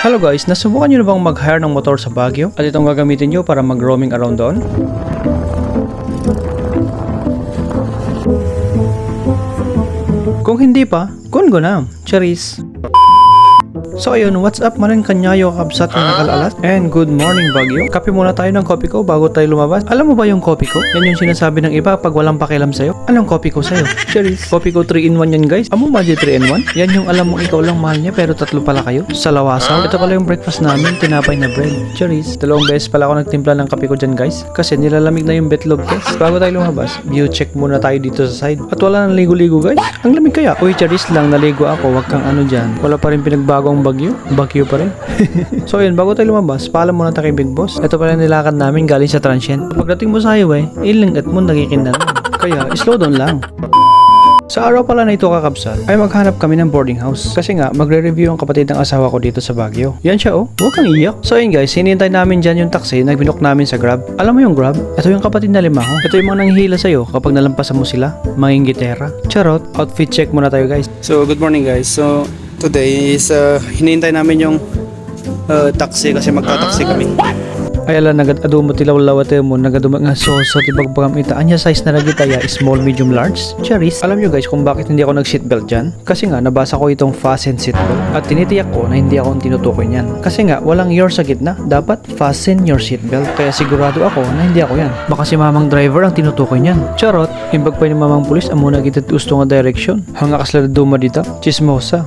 Hello guys, nasubukan nyo na bang mag-hire ng motor sa Baguio? At itong gagamitin nyo para mag-roaming around doon? Kung hindi pa, kungo na. Charis! So ayun, what's up maring kanyayo kabsat na nakalalat? And good morning Baguio. Kape muna tayo ng kopi ko bago tayo lumabas. Alam mo ba yung kopi ko? Yan yung sinasabi ng iba pag walang pakialam sa'yo. Anong kopi ko sa'yo? Cheers! Kopi ko 3-in-1 yan guys. Amo ba 3-in-1? Yan yung alam mong ikaw lang mahal niya pero tatlo pala kayo. Sa lawasaw. Ito pala yung breakfast namin, tinapay na bread. Cheers! Dalawang beses pala ako nagtimpla ng kape ko dyan guys. Kasi nilalamig na yung betlog guys. Bago tayo lumabas, view check muna tayo dito sa side. At wala nang ligo-ligo guys. Ang lamig kaya. Uy, cheers lang, naligo ako. Wag kang ano dyan. Wala pa rin pinagbago ang Baguio. Baguio pa rin. So yun, bago tayo lumabas, paalam muna tayo kay Big Boss. Ito pala nilakad namin galing sa transient. Pagdating mo sa highway, ilingat mo nagikindan. Kaya, slow down lang. Sa araw pala na ito kakabsat, ay maghanap kami ng boarding house. Kasi nga, magre-review ang kapatid ng asawa ko dito sa Baguio. Yan siya oh, huwag kang iyak. So yun guys, hinihintay namin dyan yung taxi na binok namin sa Grab. Alam mo yung Grab? Ito yung kapatid na limaho. Ito yung mga nanghihila sa'yo kapag nalampasan mo sila. Mangingitera. Charot, outfit check muna tayo guys. So, good morning guys. So, today is hinihintay namin yung taxi kasi magta-taxi kami. Ay ala, nagad-ado mo tilaw-lawate mo, nagad-ado nga soso, tibagbagam ita. Anya size na lagi tayo, small, medium, large? Charis. Alam nyo guys kung bakit hindi ako nag-seatbelt dyan? Kasi nga, nabasa ko itong fasten seatbelt at tinitiyak ko na hindi ako tinutukoy niyan. Kasi nga, walang your sa gitna. Dapat fasten your seatbelt. Kaya sigurado ako na hindi ako yan. Baka si mamang driver ang tinutukoy niyan. Charot. Himbag pa ni mamang pulis, amuna kita gusto nga direction. Hanga kasla duma dito. Chismosa.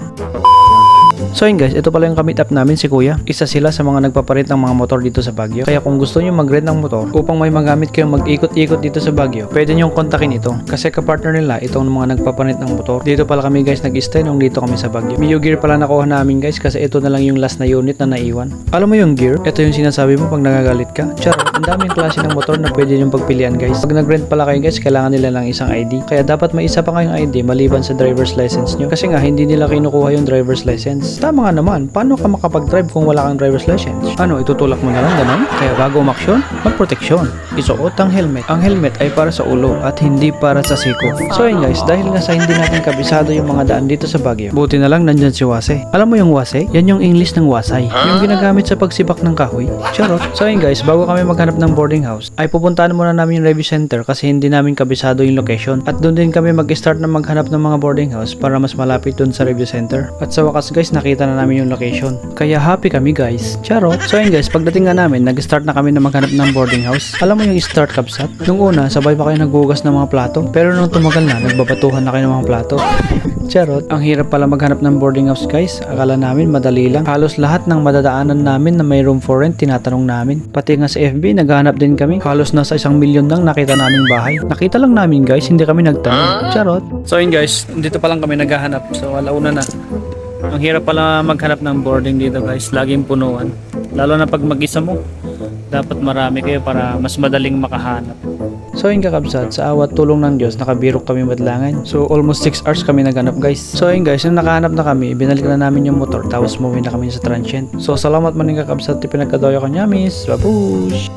So yun guys, ito pala yung kamit up namin si Kuya. Isa sila sa mga nagpaparit ng mga motor dito sa Baguio. Kaya kung gusto nyo mag-rent ng motor upang may magamit kayong mag-ikot-ikot dito sa Baguio, pwede nyong kontakin ito. Kasi kapartner nila itong mga nagpaparit ng motor. Dito pala kami guys nag-stay nung dito kami sa Baguio. Mio gear pala nakuha namin guys kasi ito na lang yung last na unit na naiwan. Alam mo yung gear? Ito yung sinasabi mo pag nagagalit ka. Charot, ang daming klase ng motor na pwede nyong pagpilian guys. Pag nag-rent pala kayo guys, kailangan nila lang isang ID. Kaya dapat may isa pa kayong ID maliban sa driver's license nyo. Kasi nga hindi nila kinukuha yung driver's license. Tama nga naman, paano ka makapag-drive kung wala kang driver's license? Ano, itutulak mo na lang ganun? Kaya bago umaksyon, magproteksyon. Isuot ang helmet. Ang helmet ay para sa ulo at hindi para sa siko. So yun guys, dahil nga sa hindi natin kabisado yung mga daan dito sa Baguio, buti na lang nandyan si Wase. Alam mo yung Wase? Yan yung English ng wasay. Yung ginagamit sa pagsibak ng kahoy. Charot. So yun guys, bago kami maghanap ng boarding house, ay pupuntahan muna namin yung review center kasi hindi namin kabisado yung location. At doon din kami mag-start na maghanap ng mga boarding house para mas malapit doon sa review center. At sa wakas guys, nakita na namin yung location. Kaya happy kami guys. Charot. So yun guys, pagdating nga namin, nag-start na kami na maghanap ng boarding house. Alam mo yung start kabsat? Nung una, sabay pa kayo naghugas ng mga plato. Pero nung tumagal na, nagbabatuhan na kayo ng mga plato. Charot. Ang hirap pala maghanap ng boarding house guys. Akala namin madali lang. Halos lahat ng madadaanan namin na may room for rent, tinatanong namin. Pati nga sa FB, naghahanap din kami. Halos nasa 1 milyon lang nakita naming bahay. Nakita lang namin guys, hindi kami nagtanong. Charot. So, yun guys, dito pa lang kami naghahanap. So, alauna na. Ang hirap pala maghanap ng boarding dito guys. Laging punuan. Lalo na pag mag-isa mo. Dapat marami kayo para mas madaling makahanap. So yun kakabsat, sa awat tulong ng Diyos, nakabirok kami madlangan. So almost 6 hours kami naghanap guys. So yun guys, nung nakahanap na kami, binalik na namin yung motor, tapos umuwi na kami sa transient. So salamat man yung kakabsat, pinagkadoyo ko niya, miss. Babush!